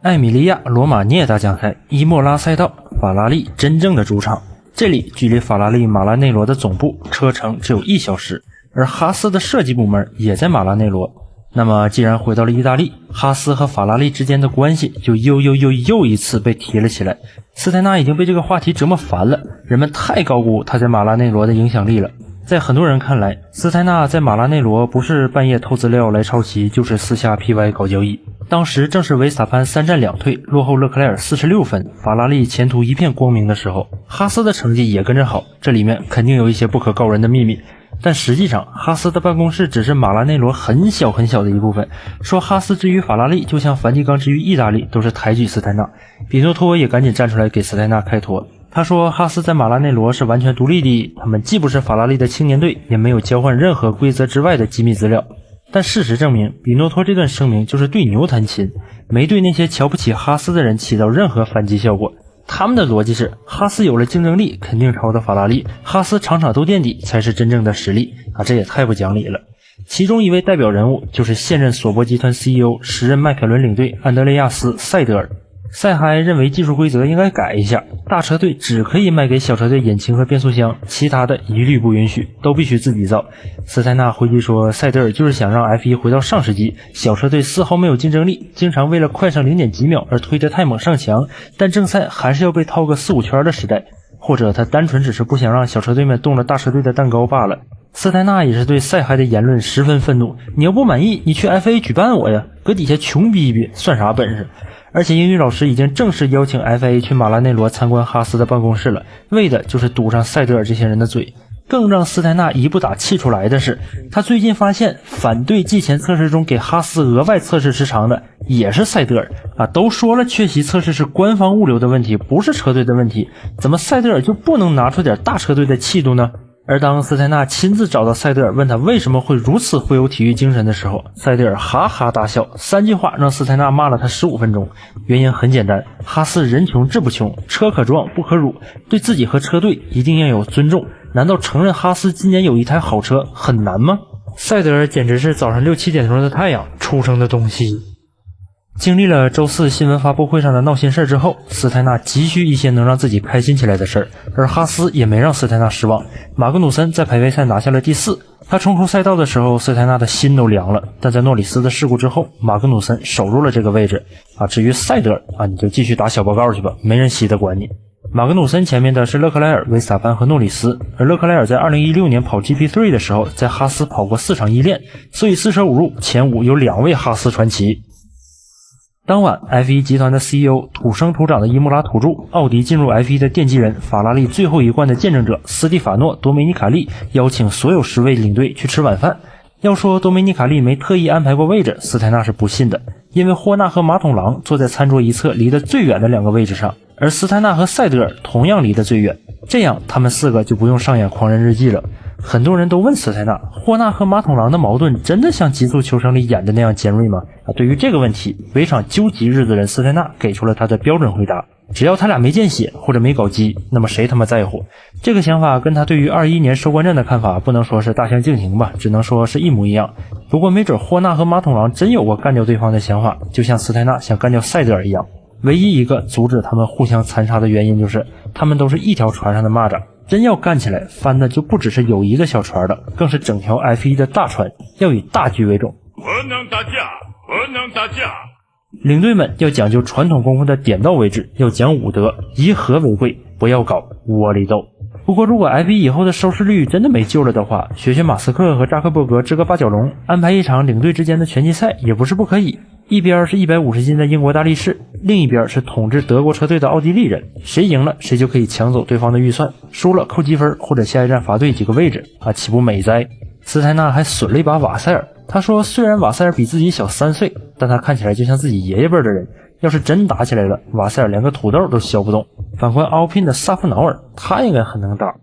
艾米利亚罗马涅大奖赛伊莫拉赛道，法拉利真正的主场。这里距离法拉利马拉内罗的总部车程只有1小时，而哈斯的设计部门也在马拉内罗。那么既然回到了意大利，哈斯和法拉利之间的关系就又一次被提了起来。斯泰纳已经被这个话题折磨烦了，人们太高估他在马拉内罗的影响力了。在很多人看来，斯泰纳在马拉内罗不是半夜偷资料来抄袭，就是私下 PY 搞交易。当时正是维斯塔潘3战2退，落后勒克莱尔46分，法拉利前途一片光明的时候，哈斯的成绩也跟着好，这里面肯定有一些不可告人的秘密。但实际上，哈斯的办公室只是马拉内罗很小的一部分。说哈斯之于法拉利，就像梵蒂冈之于意大利，都是抬举斯泰纳。比诺托也赶紧站出来给斯泰纳开脱。他说哈斯在马拉内罗是完全独立的，他们既不是法拉利的青年队，也没有交换任何规则之外的机密资料。但事实证明，比诺托这段声明就是对牛弹琴，没对那些瞧不起哈斯的人起到任何反击效果。他们的逻辑是，哈斯有了竞争力，肯定超得法拉利，哈斯场场都垫底才是真正的实力啊，这也太不讲理了。其中一位代表人物就是现任索伯集团 CEO、时任迈凯伦领队安德烈亚斯·塞德尔。塞嗨认为技术规则应该改一下，大车队只可以卖给小车队引擎和变速箱，其他的一律不允许，都必须自己造。斯泰纳回击说，塞德尔就是想让 F1 回到上世纪，小车队丝毫没有竞争力，经常为了快上0点几秒而推得太猛上墙，但正赛还是要被套个4、5圈的时代。或者他单纯只是不想让小车队们动了大车队的蛋糕罢了。斯泰纳也是对塞嗨的言论十分愤怒，你要不满意，你去 F1 举办我呀，搁底下穷逼逼算啥本事。而且英语老师已经正式邀请 FIA 去马拉内罗参观哈斯的办公室了，为的就是堵上塞德尔这些人的嘴。更让斯泰纳一不打气出来的是，他最近发现反对季前测试中给哈斯额外测试时长的也是塞德尔啊！都说了缺席测试是官方物流的问题，不是车队的问题，怎么塞德尔就不能拿出点大车队的气度呢？而当斯泰纳亲自找到塞德尔问他为什么会如此富有体育精神的时候，塞德尔哈哈大笑，3句话让斯泰纳骂了他15分钟。原因很简单，哈斯人穷志不穷，车可壮不可辱，对自己和车队一定要有尊重。难道承认哈斯今年有一台好车很难吗？塞德尔简直是早上6、7点钟的太阳出生的东西。经历了周四新闻发布会上的闹心事之后，斯泰纳急需一些能让自己开心起来的事儿，而哈斯也没让斯泰纳失望。马格努森在排位赛拿下了第4，他冲出赛道的时候，斯泰纳的心都凉了。但在诺里斯的事故之后，马格努森守住了这个位置啊。至于塞德尔啊，你就继续打小报告去吧，没人稀得管你。马格努森前面的是勒克莱尔、维斯塔潘和诺里斯，而勒克莱尔在2016年跑 GP3 的时候，在哈斯跑过4场1练，所以4舍5入前5有2位哈斯传奇。当晚 F1 集团的 CEO 土生土长的伊莫拉土著，奥迪进入 F1 的奠基人，法拉利最后一冠的见证者斯蒂法诺·多梅尼卡利邀请所有10位领队去吃晚饭。要说多梅尼卡利没特意安排过位置，斯泰纳是不信的，因为霍纳和马桶狼坐在餐桌一侧离得最远的2个位置上，而斯泰纳和塞德尔同样离得最远，这样他们4个就不用上演狂人日记了。很多人都问斯泰纳，霍纳和马桶狼的矛盾真的像极速求生里演的那样尖锐吗？对于这个问题，围场究极日子人斯泰纳给出了他的标准回答，只要他俩没见血或者没搞基，那么谁他妈在乎？这个想法跟他对于21年收官战的看法不能说是大相径庭吧，只能说是一模一样。不过没准霍纳和马桶狼真有过干掉对方的想法，就像斯泰纳想干掉塞德尔一样。唯一一个阻止他们互相残杀的原因就是他们都是一条船上的蚂蚱，真要干起来，翻的就不只是友谊的小船了，更是整条 F1 的大船，要以大局为重。不能打架，不能打架。领队们要讲究传统功夫的点到为止，要讲武德，以和为贵，不要搞窝里斗。不过如果 F1 以后的收视率真的没救了的话，学马斯克和扎克伯格支个8角笼，安排一场领队之间的拳击赛也不是不可以。一边是150斤的英国大力士，另一边是统治德国车队的奥地利人，谁赢了谁就可以抢走对方的预算，输了扣积分或者下一站罚队几个位置啊，岂不美哉？斯泰纳还损了一把瓦塞尔，他说虽然瓦塞尔比自己小3岁，但他看起来就像自己爷爷辈的人，要是真打起来了，瓦塞尔连个土豆都削不动。反观奥聘的萨夫瑙尔，他应该很能打。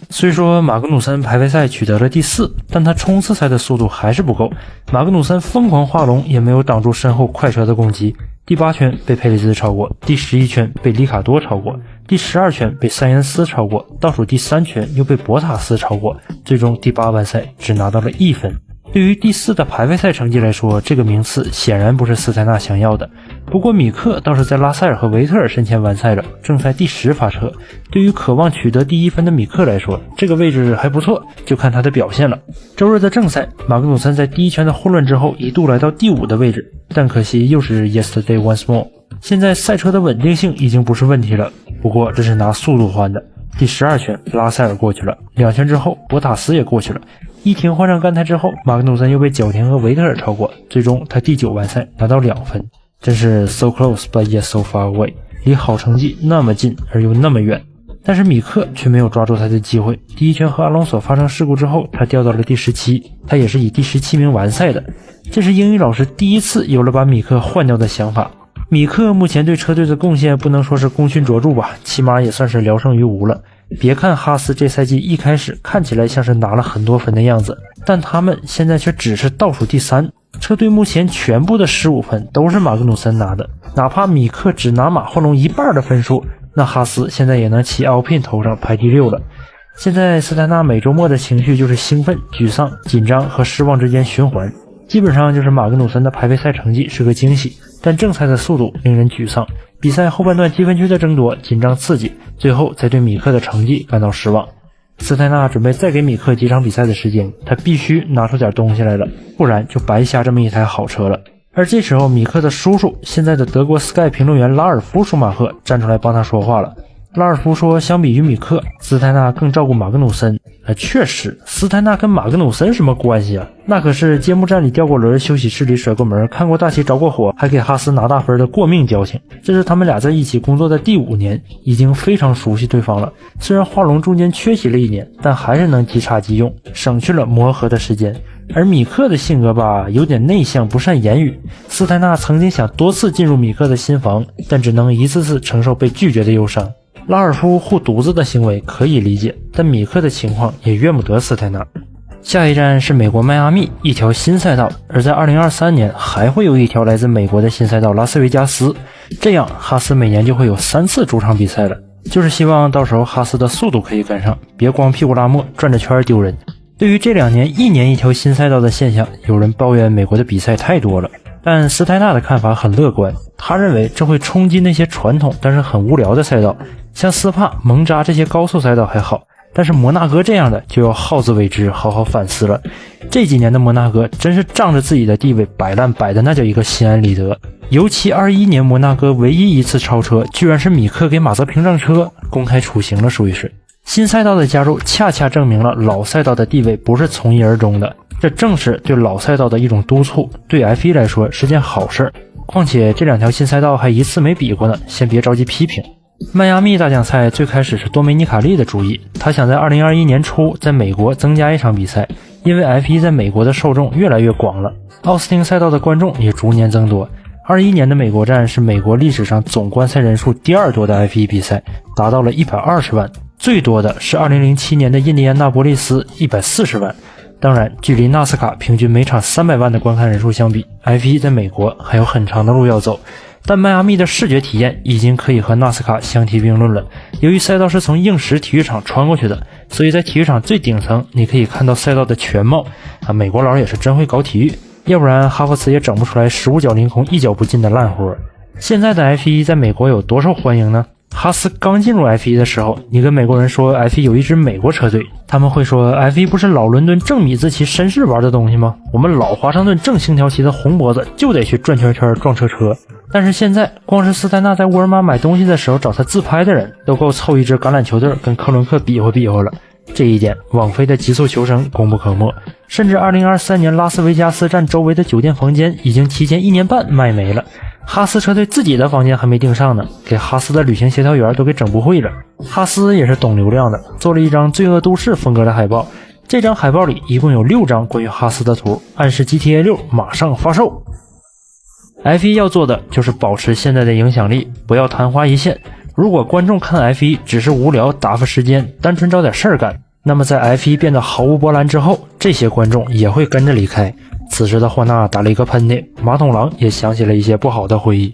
虽说马格努森排位赛取得了第4，但他冲刺赛的速度还是不够。马格努森疯狂画龙也没有挡住身后快车的攻击，第8圈被佩雷兹超过，第11圈被里卡多超过，第12圈被塞恩斯超过，倒数第3圈又被博塔斯超过，最终第8弯赛只拿到了1分。对于第4的排位赛成绩来说，这个名次显然不是斯泰纳想要的。不过米克倒是在拉塞尔和维特尔身前完赛了，正赛第10发车。对于渴望取得第1分的米克来说，这个位置还不错，就看他的表现了。周日的正赛，马格努森在第1圈的混乱之后一度来到第5的位置，但可惜又是 yesterday once more。现在赛车的稳定性已经不是问题了，不过这是拿速度换的。第12圈拉塞尔过去了，2圈之后博塔斯也过去了。一停换上干胎之后，马格努森又被角田和维特尔超过，最终他第9完赛拿到2分。真是 so close but yet so far away， 离好成绩那么近而又那么远。但是米克却没有抓住他的机会，第1圈和阿隆索发生事故之后，他掉到了第17，他也是以第17名完赛的。这是英语老师第一次有了把米克换掉的想法。米克目前对车队的贡献不能说是功勋卓著吧，起码也算是聊胜于无了。别看哈斯这赛季一开始看起来像是拿了很多分的样子，但他们现在却只是倒数第3。车队目前全部的15分都是马格努森拿的，哪怕米克只拿马霍龙一半的分数，那哈斯现在也能骑奥聘头上排第6了。现在斯泰纳每周末的情绪就是兴奋、沮丧、紧张和失望之间循环，基本上就是马格努森的排位赛成绩是个惊喜，但正赛的速度令人沮丧，比赛后半段积分区的争夺紧张刺激，最后才对米克的成绩感到失望。斯泰纳准备再给米克几场比赛的时间，他必须拿出点东西来了，不然就白瞎这么一台好车了。而这时候米克的叔叔，现在的德国 Sky 评论员拉尔夫舒马赫站出来帮他说话了。拉尔夫说，相比于米克，斯泰纳更照顾马格努森。确实，斯泰纳跟马格努森什么关系啊？那可是揭幕战里掉过轮，休息室里甩过门，看过大旗着过火，还给哈斯拿大分的过命交情。这是他们俩在一起工作的第5年，已经非常熟悉对方了。虽然华龙中间缺席了1年，但还是能即插即用，省去了磨合的时间。而米克的性格吧，有点内向，不善言语。斯泰纳曾经想多次进入米克的心房，但只能一次次承受被拒绝的忧伤。拉尔夫护犊子的行为可以理解，但米克的情况也怨不得斯泰纳。下一站是美国迈阿密，一条新赛道，而在2023年还会有一条来自美国的新赛道拉斯维加斯，这样哈斯每年就会有3次主场比赛了，就是希望到时候哈斯的速度可以跟上，别光屁股拉磨转着圈丢人。对于这2年1年一条新赛道的现象，有人抱怨美国的比赛太多了，但斯泰纳的看法很乐观，他认为这会冲击那些传统但是很无聊的赛道，像斯帕、蒙扎这些高速赛道还好，但是摩纳哥这样的就要好自为之，好好反思了。这几年的摩纳哥真是仗着自己的地位摆烂，摆的那叫一个心安理得。尤其21年摩纳哥唯一一次超车，居然是米克给马泽平让车，公开处刑了，属于是。新赛道的加入恰恰证明了老赛道的地位不是从一而终的，这正是对老赛道的一种督促，对 F1 来说是件好事。况且这2条新赛道还一次没比过呢，先别着急批评。迈阿密大奖赛最开始是多梅尼卡利的主意，他想在2021年初在美国增加一场比赛，因为 F1 在美国的受众越来越广了，奥斯汀赛道的观众也逐年增多。21年的美国站是美国历史上总观赛人数第2多的 F1 比赛，达到了120万，最多的是2007年的印第安纳波利斯140万。当然，距离纳斯卡平均每场300万的观看人数相比， F1 在美国还有很长的路要走。但迈阿密的视觉体验已经可以和纳斯卡相提并论了。由于赛道是从硬石体育场穿过去的，所以在体育场最顶层你可以看到赛道的全貌。美国佬也是真会搞体育，要不然哈弗茨也整不出来15脚凌空1脚不进的烂活。现在的 F1 在美国有多受欢迎呢？哈斯刚进入 F1 的时候，你跟美国人说 F1 有一支美国车队，他们会说 F1 不是老伦敦正米兹奇绅士玩的东西吗？我们老华盛顿正星条旗的红脖子就得去转圈圈撞车车。但是现在光是斯泰纳在沃尔玛买东西的时候找他自拍的人都够凑一支橄榄球队跟克伦克比划比划了，这一点网飞的极速求生功不可没。甚至2023年拉斯维加斯站周围的酒店房间已经提前1年半卖没了，哈斯车队自己的房间还没订上呢，给哈斯的旅行协调员都给整不会了。哈斯也是懂流量的，做了一张罪恶都市风格的海报，这张海报里一共有6张关于哈斯的图，暗示 GTA 6马上发售。F1 要做的就是保持现在的影响力，不要昙花一现。如果观众看 F1 只是无聊打发时间，单纯找点事儿干，那么在 F1 变得毫无波澜之后，这些观众也会跟着离开。此时的霍纳打了一个喷嚏，马桶狼也想起了一些不好的回忆。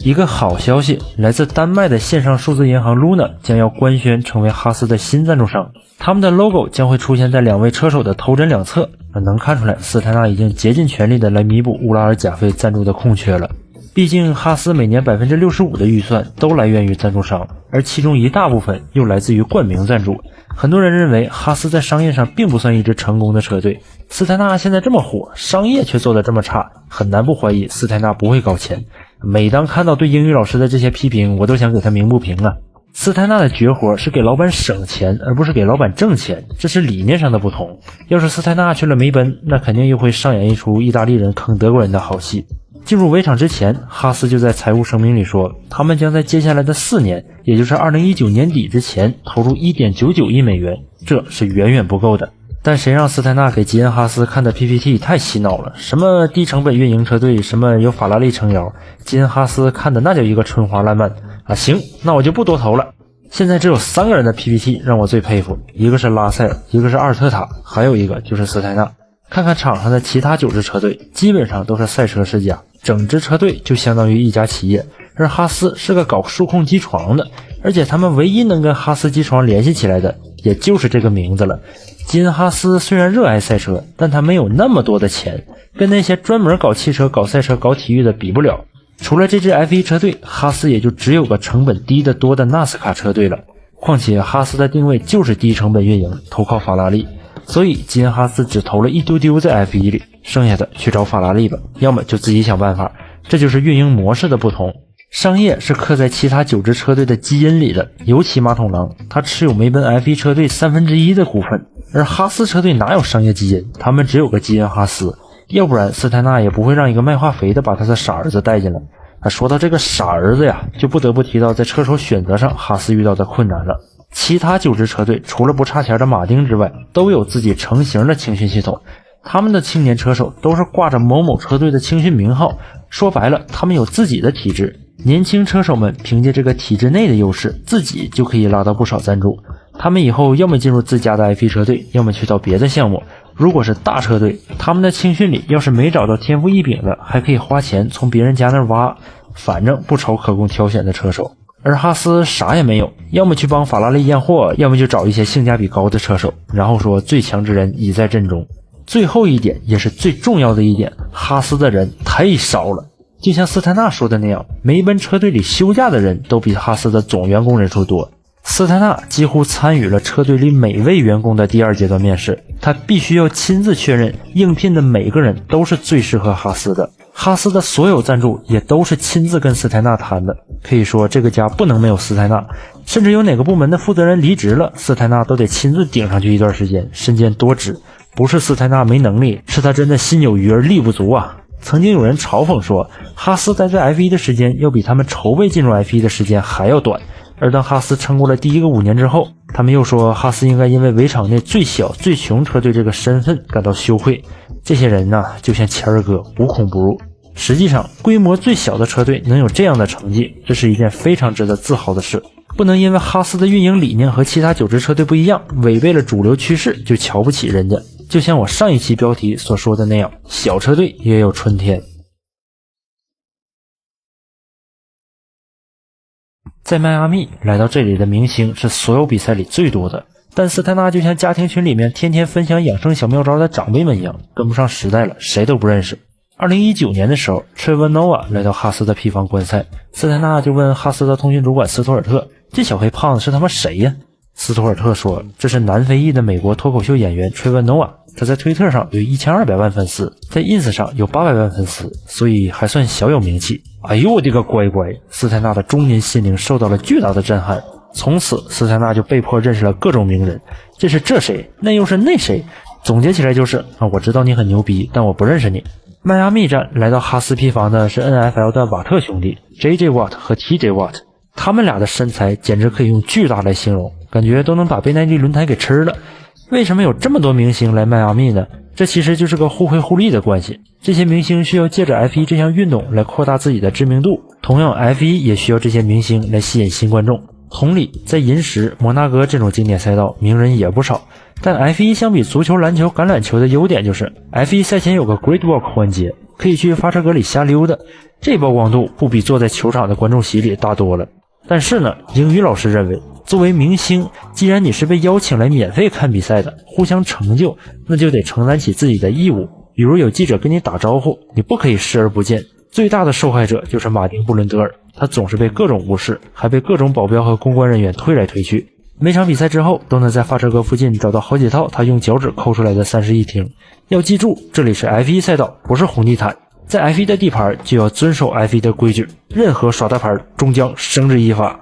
一个好消息，来自丹麦的线上数字银行 Luna 将要官宣成为哈斯的新赞助商，他们的 logo 将会出现在两位车手的头枕两侧，能看出来斯泰纳已经竭尽全力的来弥补乌拉尔贾费赞助的空缺了。毕竟哈斯每年 65% 的预算都来源于赞助商，而其中一大部分又来自于冠名赞助。很多人认为哈斯在商业上并不算一支成功的车队，斯泰纳现在这么火，商业却做得这么差，很难不怀疑斯泰纳不会搞钱。每当看到对英语老师的这些批评，我都想给他鸣不平啊。斯泰纳的绝活是给老板省钱，而不是给老板挣钱，这是理念上的不同。要是斯泰纳去了梅奔，那肯定又会上演一出意大利人坑德国人的好戏。进入围场之前，哈斯就在财务声明里说，他们将在接下来的4年，也就是2019年底之前投入 1.99 亿美元，这是远远不够的。但谁让斯泰纳给吉恩哈斯看的 PPT 太洗脑了，什么低成本运营车队，什么有法拉利撑腰，吉恩哈斯看的那叫一个春花烂漫啊！行，那我就不多投了。现在只有3个人的 PPT 让我最佩服，一个是拉塞尔，一个是阿尔特塔，还有一个就是斯泰纳。看看场上的其他9支车队，基本上都是赛车世家，整支车队就相当于一家企业，而哈斯是个搞数控机床的，而且他们唯一能跟哈斯机床联系起来的也就是这个名字了。吉恩哈斯虽然热爱赛车，但他没有那么多的钱，跟那些专门搞汽车、搞赛车、搞体育的比不了。除了这支 F1 车队，哈斯也就只有个成本低得多的纳斯卡车队了。况且哈斯的定位就是低成本运营，投靠法拉利，所以吉恩哈斯只投了一丢丢在 F1 里，剩下的去找法拉利吧，要么就自己想办法。这就是运营模式的不同。商业是刻在其他9支车队的基因里的，尤其马桶狼，他持有梅奔 F1 车队1/3的股份，而哈斯车队哪有商业基因，他们只有个吉恩哈斯，要不然斯泰纳也不会让一个卖化肥的把他的傻儿子带进来。说到这个傻儿子呀，就不得不提到在车手选择上哈斯遇到的困难了。其他9支车队除了不差钱的马丁之外，都有自己成型的青训系统，他们的青年车手都是挂着某某车队的青训名号，说白了他们有自己的体制，年轻车手们凭借这个体制内的优势，自己就可以拉到不少赞助。他们以后要么进入自家的 F1 车队，要么去到别的项目。如果是大车队，他们的青训里要是没找到天赋异禀的，还可以花钱从别人家那儿挖，反正不愁可供挑选的车手。而哈斯啥也没有，要么去帮法拉利验货，要么就找一些性价比高的车手，然后说最强之人已在阵中。最后一点也是最重要的一点，哈斯的人太少了。就像斯泰纳说的那样，梅奔车队里休假的人都比哈斯的总员工人数多。斯泰纳几乎参与了车队里每位员工的第2阶段面试，他必须要亲自确认应聘的每个人都是最适合哈斯的。哈斯的所有赞助也都是亲自跟斯泰纳谈的，可以说这个家不能没有斯泰纳，甚至有哪个部门的负责人离职了，斯泰纳都得亲自顶上去一段时间，身兼多职。不是斯泰纳没能力，是他真的心有余而力不足啊。曾经有人嘲讽说，哈斯待在 F1 的时间要比他们筹备进入 F1 的时间还要短，而当哈斯撑过了第一个5年之后，他们又说哈斯应该因为围场内最小最穷车队这个身份感到羞愧。这些人呢，就像谦儿哥，无孔不入。实际上规模最小的车队能有这样的成绩，这是一件非常值得自豪的事。不能因为哈斯的运营理念和其他9支车队不一样，违背了主流趋势就瞧不起人家。就像我上一期标题所说的那样，小车队也有春天。在迈阿密来到这里的明星是所有比赛里最多的，但斯泰纳就像家庭群里面天天分享养生小妙招的长辈们一样，跟不上时代了，谁都不认识。2019年的时候，Trevor Noah 来到哈斯的 P 房观赛，斯泰纳就问哈斯的通讯主管斯图尔特，这小黑胖子是他妈谁呀？斯图尔特说，这是南非裔的美国脱口秀演员 Trevor Noah， 他在推特上有1200万粉丝，在 ins 上有800万粉丝，所以还算小有名气。哎呦我的个乖乖，斯泰纳的中年心灵受到了巨大的震撼，从此斯泰纳就被迫认识了各种名人，这是这谁，那又是那谁，总结起来就是我知道你很牛逼，但我不认识你。迈阿密站来到哈斯 P 房的是 NFL 的瓦特兄弟 JJ Watt 和 TJ Watt， 他们俩的身材简直可以用巨大来形容，感觉都能把贝耐利轮胎给吃了。为什么有这么多明星来迈阿密呢？这其实就是个互惠互利的关系，这些明星需要借着 F1 这项运动来扩大自己的知名度，同样 F1 也需要这些明星来吸引新观众。同理，在银石、摩纳哥这种经典赛道，名人也不少，但 F1 相比足球、篮球、橄榄球的优点就是 F1 赛前有个 Grid Walk 环节，可以去发车格里瞎溜达，这曝光度不比坐在球场的观众席里大多了。但是呢，英语老师认为，作为明星，既然你是被邀请来免费看比赛的，互相成就，那就得承担起自己的义务。比如有记者跟你打招呼，你不可以视而不见。最大的受害者就是马丁·布伦德尔，他总是被各种无视，还被各种保镖和公关人员推来推去。每场比赛之后，都能在发车格附近找到好几套他用脚趾抠出来的31厅。要记住，这里是 F1 赛道，不是红地毯。在 F1 的地盘就要遵守 F1 的规矩，任何耍大牌终将绳之以法。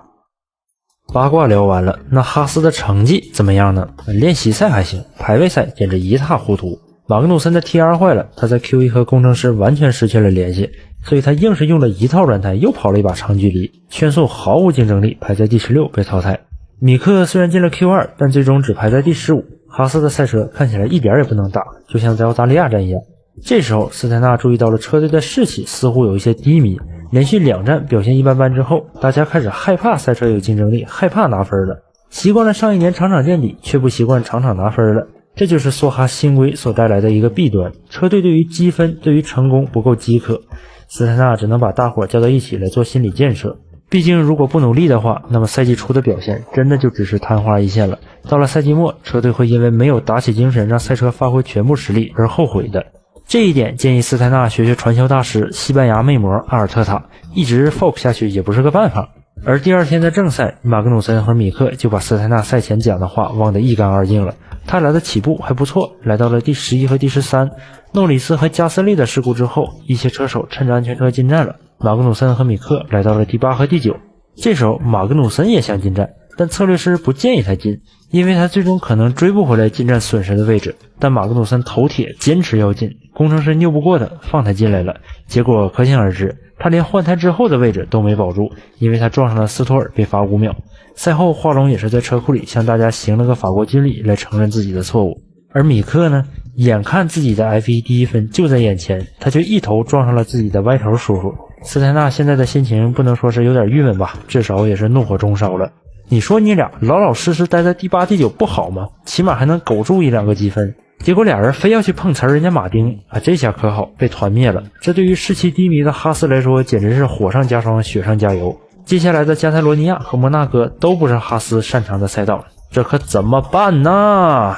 八卦聊完了，那哈斯的成绩怎么样呢？练习赛还行，排位赛简直一塌糊涂。马格努森的 TR 坏了，他在 Q1 和工程师完全失去了联系，所以他硬是用了一套软胎又跑了一把长距离，圈速毫无竞争力，排在第16被淘汰。米克虽然进了 Q2， 但最终只排在第15。哈斯的赛车看起来一点也不能打，就像在澳大利亚站一样。这时候斯泰纳注意到了车队的士气似乎有一些低迷，连续2站表现一般般之后，大家开始害怕赛车有竞争力，害怕拿分了。习惯了上一年场场见底，却不习惯场场拿分了。这就是梭哈新规所带来的一个弊端，车队对于积分，对于成功不够饥渴。斯泰纳只能把大伙叫到一起来做心理建设。毕竟如果不努力的话，那么赛季初的表现真的就只是昙花一现了。到了赛季末，车队会因为没有打起精神让赛车发挥全部实力而后悔的。这一点建议斯泰纳学学传销大师西班牙魅魔阿尔特塔，一直 fork 下去也不是个办法。而第二天的正赛，马格努森和米克就把斯泰纳赛前讲的话忘得一干二净了。他俩的起步还不错，来到了第11和第13。诺里斯和加斯利的事故之后，一些车手趁着安全车进站了，马格努森和米克来到了第8和第9。这时候马格努森也想进站，但策略师不建议他进，因为他最终可能追不回来进站损失的位置。但马格努森头铁坚持要进，工程师拗不过他，放他进来了。结果可想而知，他连换胎之后的位置都没保住，因为他撞上了斯托尔，被罚5秒。赛后华龙也是在车库里向大家行了个法国军礼来承认自己的错误。而米克呢，眼看自己的 F1 第1分就在眼前，他却一头撞上了自己的歪头叔叔。斯泰纳现在的心情不能说是有点郁闷吧，至少也是怒火中烧了。你说你俩老老实实待在第8、第9不好吗？起码还能苟住1-2个积分。结果俩人非要去碰瓷人家马丁啊，这下可好，被团灭了。这对于士气低迷的哈斯来说简直是火上加霜，雪上加油。接下来的加泰罗尼亚和摩纳哥都不是哈斯擅长的赛道，这可怎么办呢？